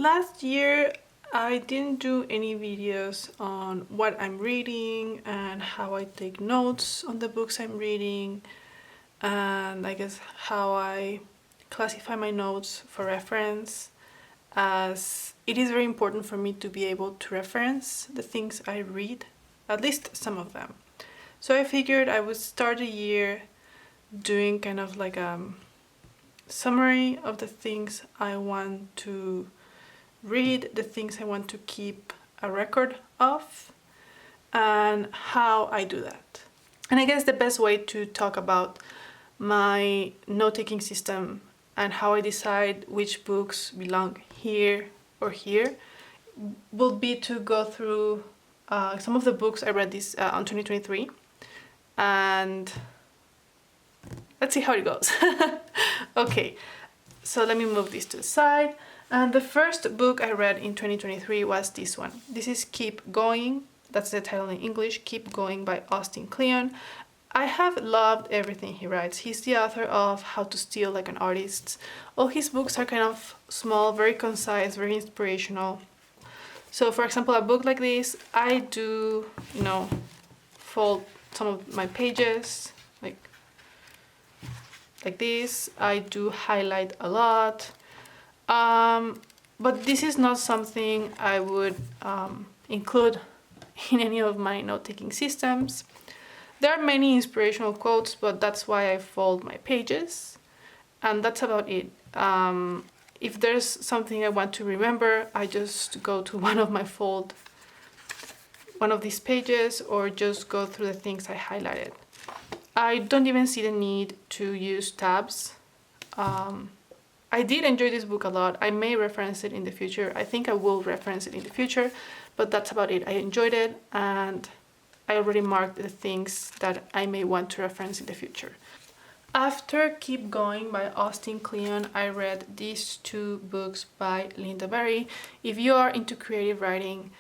Last year I didn't do any videos on what I'm reading and how I take notes on the books I'm reading, and I guess how I classify my notes for reference, as it is very important for me to be able to reference the things I read, at least some of them. So I figured I would start the year doing kind of like a summary of the things I want to read, the things I want to keep a record of, and how I do that. And I guess the best way to talk about my note-taking system and how I decide which books belong here or here will be to go through some of the books I read this on 2023, and let's see how it goes. Okay, so let me move this to the side. And the first book I read in 2023 was this one. This is Keep Going. That's the title in English, Keep Going by Austin Kleon. I have loved everything he writes. He's the author of How to Steal Like an Artist. All his books are kind of small, very concise, very inspirational. So for example, a book like this, I do, fold some of my pages, like this. I do highlight a lot. But this is not something I would include in any of my note-taking systems. There are many inspirational quotes, but that's why I fold my pages, and that's about it. If there's something I want to remember, I just go to one of these pages, or just go through the things I highlighted. I don't even see the need to use tabs. I did enjoy this book a lot. I may reference it in the future. I think I will reference it in the future, but that's about it. I enjoyed it, and I already marked the things that I may want to reference in the future. After Keep Going by Austin Kleon, I read these two books by Linda Berry. If you are into creative writing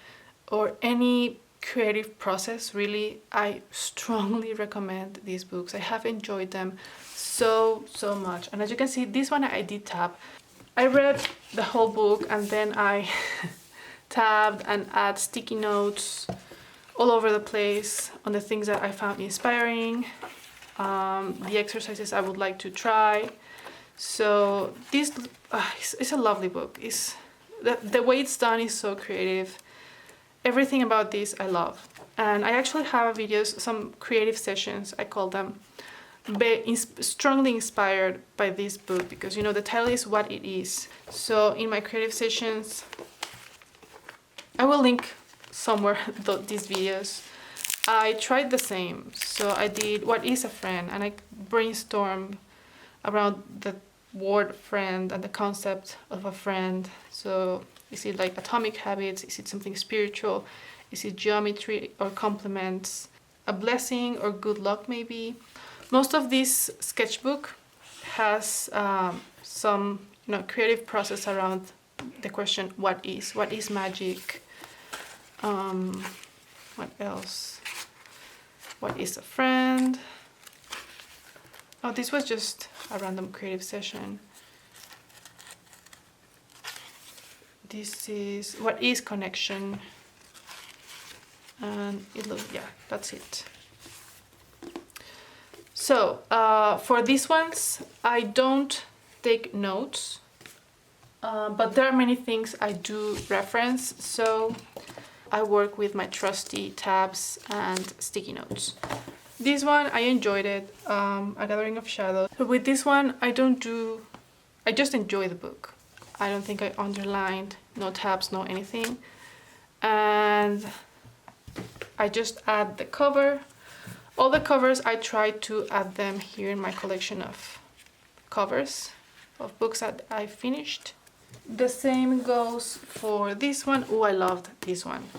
or any creative process, really, I strongly recommend these books. I have enjoyed them so much, and as you can see, this one I did tab. I read the whole book, and then I tabbed and add sticky notes all over the place on the things that I found inspiring, the exercises I would like to try. So this is a lovely book. The way it's done is so creative. Everything about this I love, and I actually have videos, some creative sessions I call them, strongly inspired by this book, because the title is What It Is. So in my creative sessions, I will link somewhere these videos. I tried the same. So I did What Is a Friend, and I brainstormed around the word friend and the concept of a friend. So is it like atomic habits? Is it something spiritual? Is it geometry or complements? A blessing or good luck maybe? Most of this sketchbook has some creative process around the question, what is magic? What else? What is a friend? Oh, this was just a random creative session. This is what is connection, and that's it. So for these ones, I don't take notes, but there are many things I do reference, so I work with my trusty tabs and sticky notes. This one, I enjoyed it, A Gathering of Shadows. So with this one, I just enjoy the book. I don't think I underlined, no tabs, no anything. And I just add the cover. All the covers, I try to add them here in my collection of covers of books that I finished. The same goes for this one. Oh, I loved this one.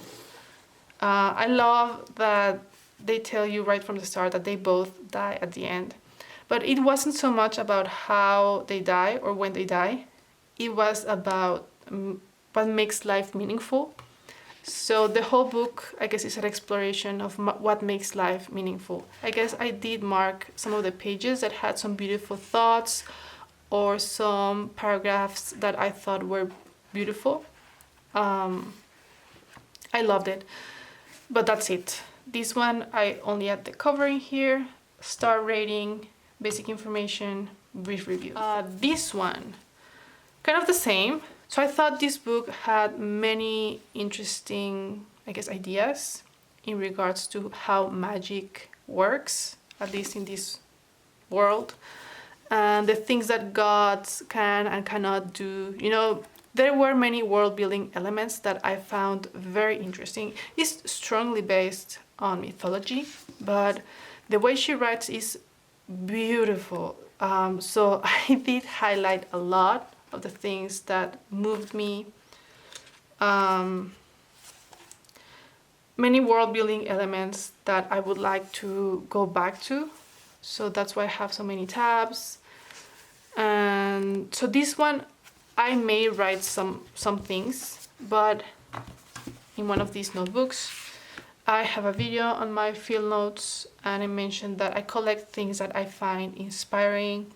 I love that they tell you right from the start that they both die at the end. But it wasn't so much about how they die or when they die. It was about what makes life meaningful. So the whole book, I guess, is an exploration of what makes life meaningful. I guess I did mark some of the pages that had some beautiful thoughts or some paragraphs that I thought were beautiful. I loved it, but that's it. This one, I only add the cover in here, star rating, basic information, brief review. This one, kind of the same. So I thought this book had many interesting, I guess, ideas in regards to how magic works, at least in this world, and the things that gods can and cannot do. You know, there were many world building elements that I found very interesting. It's strongly based on mythology, but the way she writes is beautiful. So I did highlight a lot of the things that moved me. Many world building elements that I would like to go back to. So that's why I have so many tabs. And so this one, I may write some things, but in one of these notebooks, I have a video on my field notes, and I mentioned that I collect things that I find inspiring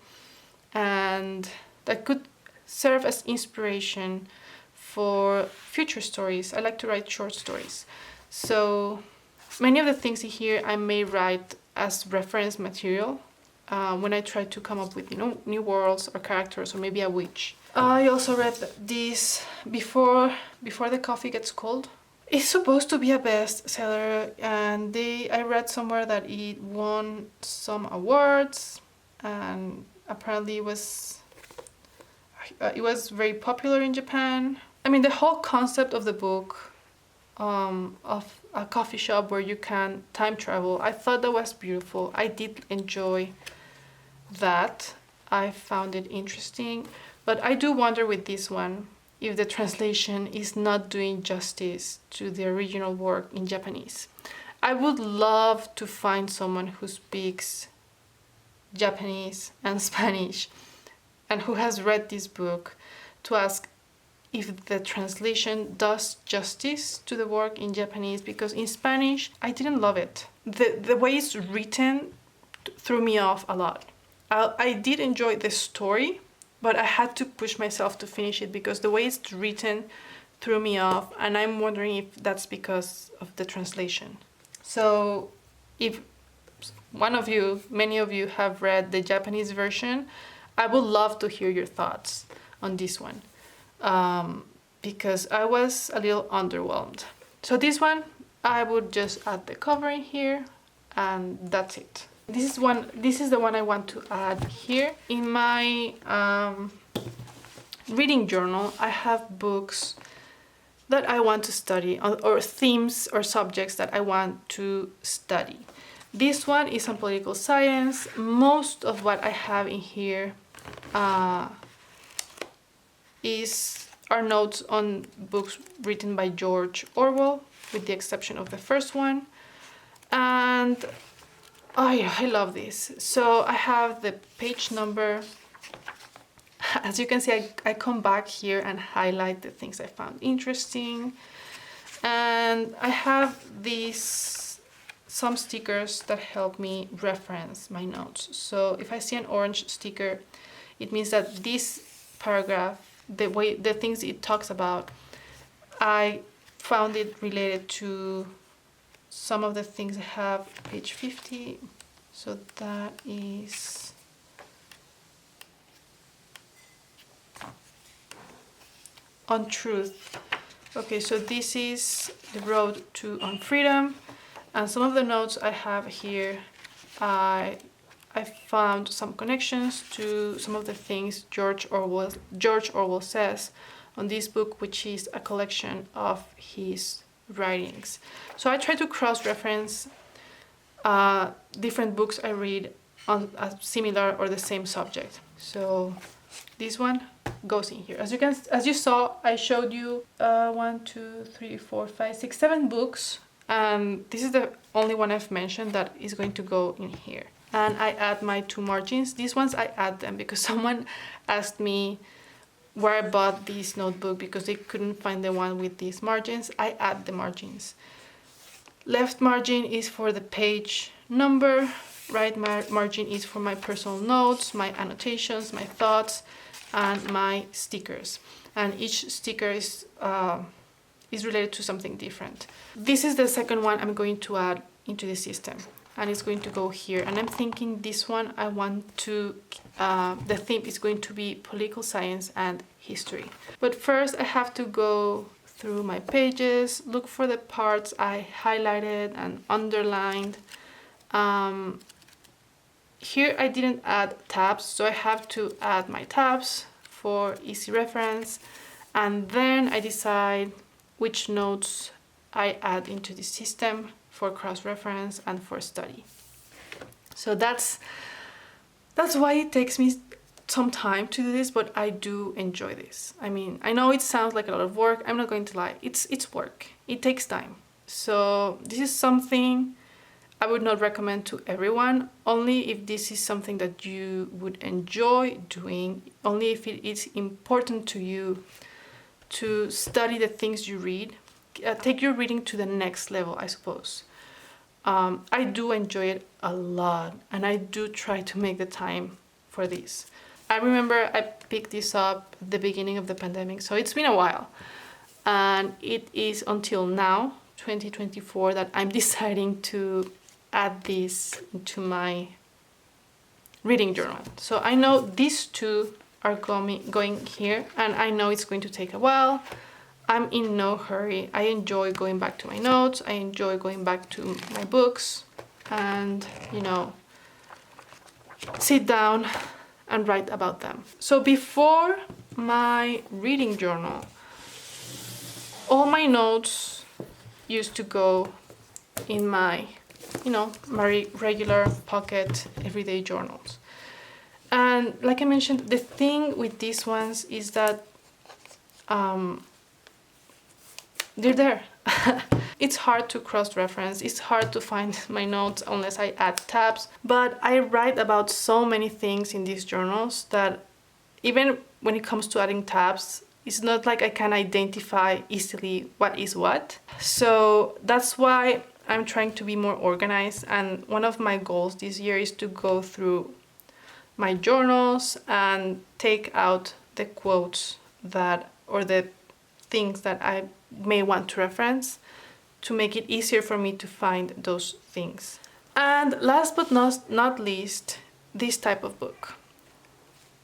and that could serve as inspiration for future stories. I like to write short stories. So many of the things here I may write as reference material when I try to come up with, you know, new worlds or characters, or maybe a witch. I also read this before the coffee gets cold. It's supposed to be a bestseller, and I read somewhere that it won some awards, and apparently it was very popular in Japan. I mean, the whole concept of the book, of a coffee shop where you can time travel, I thought that was beautiful. I did enjoy that. I found it interesting, but I do wonder with this one if the translation is not doing justice to the original work in Japanese. I would love to find someone who speaks Japanese and Spanish and who has read this book to ask if the translation does justice to the work in Japanese, because in Spanish I didn't love it. The way it's written threw me off a lot. I did enjoy the story, but I had to push myself to finish it because the way it's written threw me off, and I'm wondering if that's because of the translation. So if many of you have read the Japanese version, I would love to hear your thoughts on this one, because I was a little underwhelmed. So this one, I would just add the cover in here, and that's it. This is the one I want to add here. In my reading journal, I have books that I want to study, or themes or subjects that I want to study. This one is on political science. Most of what I have in here are notes on books written by George Orwell, with the exception of the first one. And oh yeah, I love this. So I have the page number. As you can see, I come back here and highlight the things I found interesting. And I have some stickers that help me reference my notes. So if I see an orange sticker, it means that this paragraph, the things it talks about, I found it related to some of the things I have. Page 50, so that is on truth. Okay, so this is the road to on freedom, and some of the notes I have here, I found some connections to some of the things George Orwell says on this book, which is a collection of his writings. So I try to cross-reference different books I read on a similar or the same subject. So this one goes in here. As you saw, I showed you 1, 2, 3, 4, 5, 6, 7 books, and this is the only one I've mentioned that is going to go in here. And I add my 2 margins. These ones I add them because someone asked me where I bought this notebook because they couldn't find the one with these margins. I add the margins. Left margin is for the page number. Right margin is for my personal notes, my annotations, my thoughts, and my stickers. And each sticker is is related to something different. This is the second one I'm going to add into the system, and it's going to go here. And I'm thinking this one I want to, the theme is going to be political science and history. But first I have to go through my pages, look for the parts I highlighted and underlined. Here I didn't add tabs, so I have to add my tabs for easy reference, and then I decide which notes I add into the system for cross-reference and for study. So that's why it takes me some time to do this, but I do enjoy this. I mean, I know it sounds like a lot of work. I'm not going to lie. It's work. It takes time. So this is something I would not recommend to everyone, only if this is something that you would enjoy doing, only if it is important to you to study the things you read, take your reading to the next level, I suppose. I do enjoy it a lot, and I do try to make the time for this. I remember I picked this up at the beginning of the pandemic, so it's been a while. And it is until now, 2024, that I'm deciding to add this into my reading journal. So I know these two are going here, and I know it's going to take a while. I'm in no hurry. I enjoy going back to my notes. I enjoy going back to my books and, you know, sit down and write about them. So before my reading journal, all my notes used to go in my, you know, my regular pocket everyday journals. And like I mentioned, the thing with these ones is that they're there. It's hard to cross-reference. It's hard to find my notes unless I add tabs. But I write about so many things in these journals that even when it comes to adding tabs, it's not like I can identify easily what is what. So that's why I'm trying to be more organized. And one of my goals this year is to go through my journals and take out the quotes that, or the things that I may want to reference, to make it easier for me to find those things. And last but not least, this type of book.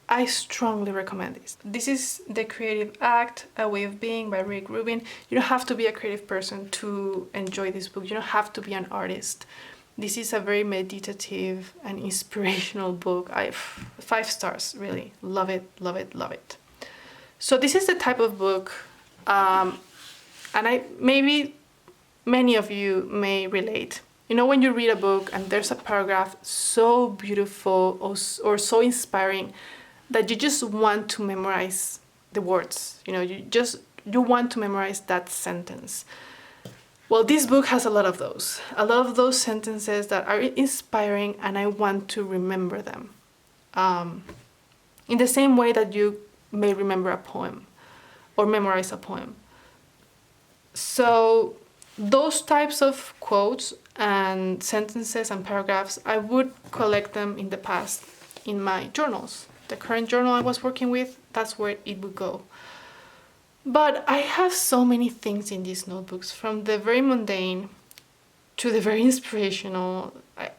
I strongly recommend this. This is The Creative Act, A Way of Being by Rick Rubin. You don't have to be a creative person to enjoy this book. You don't have to be an artist. This is a very meditative and inspirational book. 5 stars, really. Love it, love it, love it. So this is the type of book, and maybe many of you may relate. You know, when you read a book and there's a paragraph so beautiful or so inspiring that you just want to memorize the words. You know, you want to memorize that sentence. Well, this book has a lot of those sentences that are inspiring, and I want to remember them. In the same way that you may remember a poem or memorize a poem. So those types of quotes and sentences and paragraphs, I would collect them in the past in my journals. The current journal I was working with, that's where it would go. But I have so many things in these notebooks, from the very mundane to the very inspirational.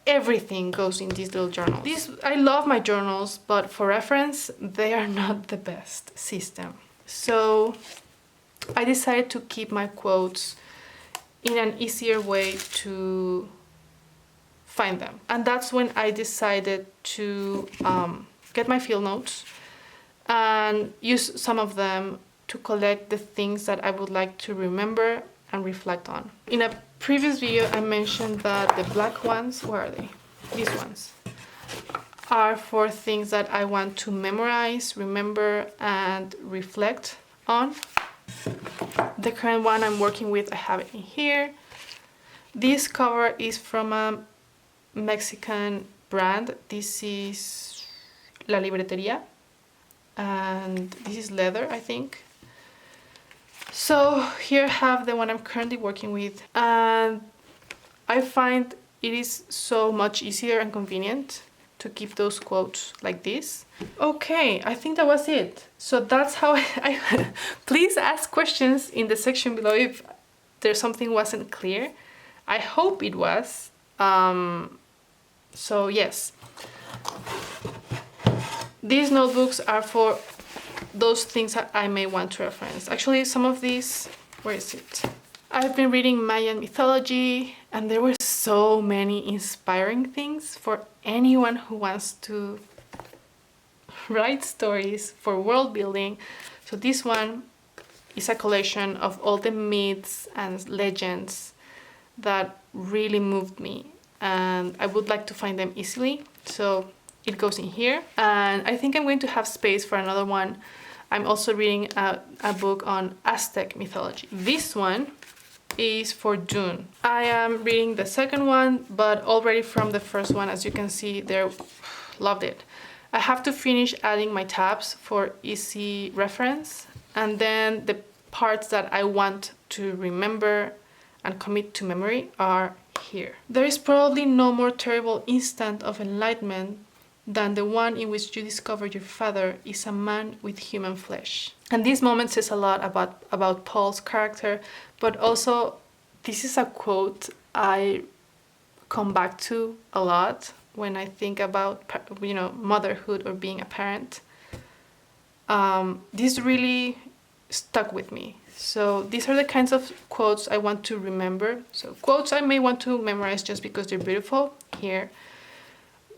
Everything goes in these little journals. I love my journals, but for reference, they are not the best system. So I decided to keep my quotes in an easier way to find them. And that's when I decided to get my field notes and use some of them to collect the things that I would like to remember and reflect on. In a previous video, I mentioned that the black ones, where are they? These ones are for things that I want to memorize, remember, and reflect on. The current one I'm working with, I have it in here. This cover is from a Mexican brand. This is La Libreteria, and this is leather, I think. So here I have the one I'm currently working with, and I find it is so much easier and convenient to keep those quotes like this. Okay, I think that was it. So that's how I please ask questions in the section below if there's something wasn't clear. I hope it was. So yes, these notebooks are for those things that I may want to reference. Actually, some of these, where is it? I've been reading Mayan mythology, and there were so many inspiring things for anyone who wants to write stories for world building. So this one is a collection of all the myths and legends that really moved me, and I would like to find them easily. So it goes in here, and I think I'm going to have space for another one. I'm also reading a book on Aztec mythology. This one is for June. I am reading the second one, but already from the first one, as you can see there, loved it. I have to finish adding my tabs for easy reference, and then the parts that I want to remember and commit to memory are here. There is probably no more terrible instant of enlightenment than the one in which you discover your father is a man with human flesh. And this moment says a lot about Paul's character, but also this is a quote I come back to a lot when I think about, you know, motherhood or being a parent. This really stuck with me. So these are the kinds of quotes I want to remember. So quotes I may want to memorize just because they're beautiful, here.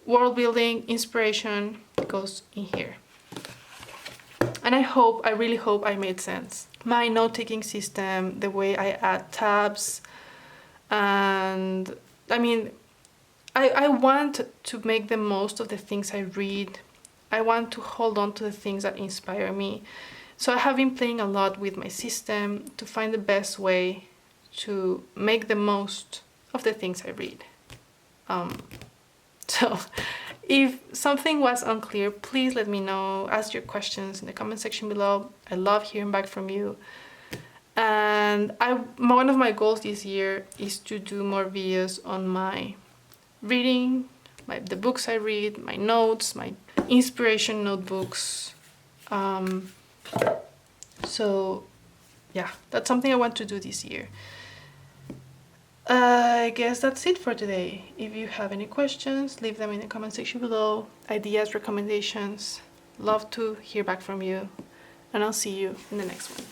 World building, inspiration goes in here. And I really hope I made sense. My note-taking system, the way I add tabs, and I mean, I want to make the most of the things I read. I want to hold on to the things that inspire me. So I have been playing a lot with my system to find the best way to make the most of the things I read. So if something was unclear, please let me know. Ask your questions in the comment section below. I love hearing back from you. And one of my goals this year is to do more videos on my reading, the books I read, my notes, my inspiration notebooks. So yeah, that's something I want to do this year. I guess that's it for today. If you have any questions, leave them in the comment section below. Ideas, recommendations. Love to hear back from you. And I'll see you in the next one.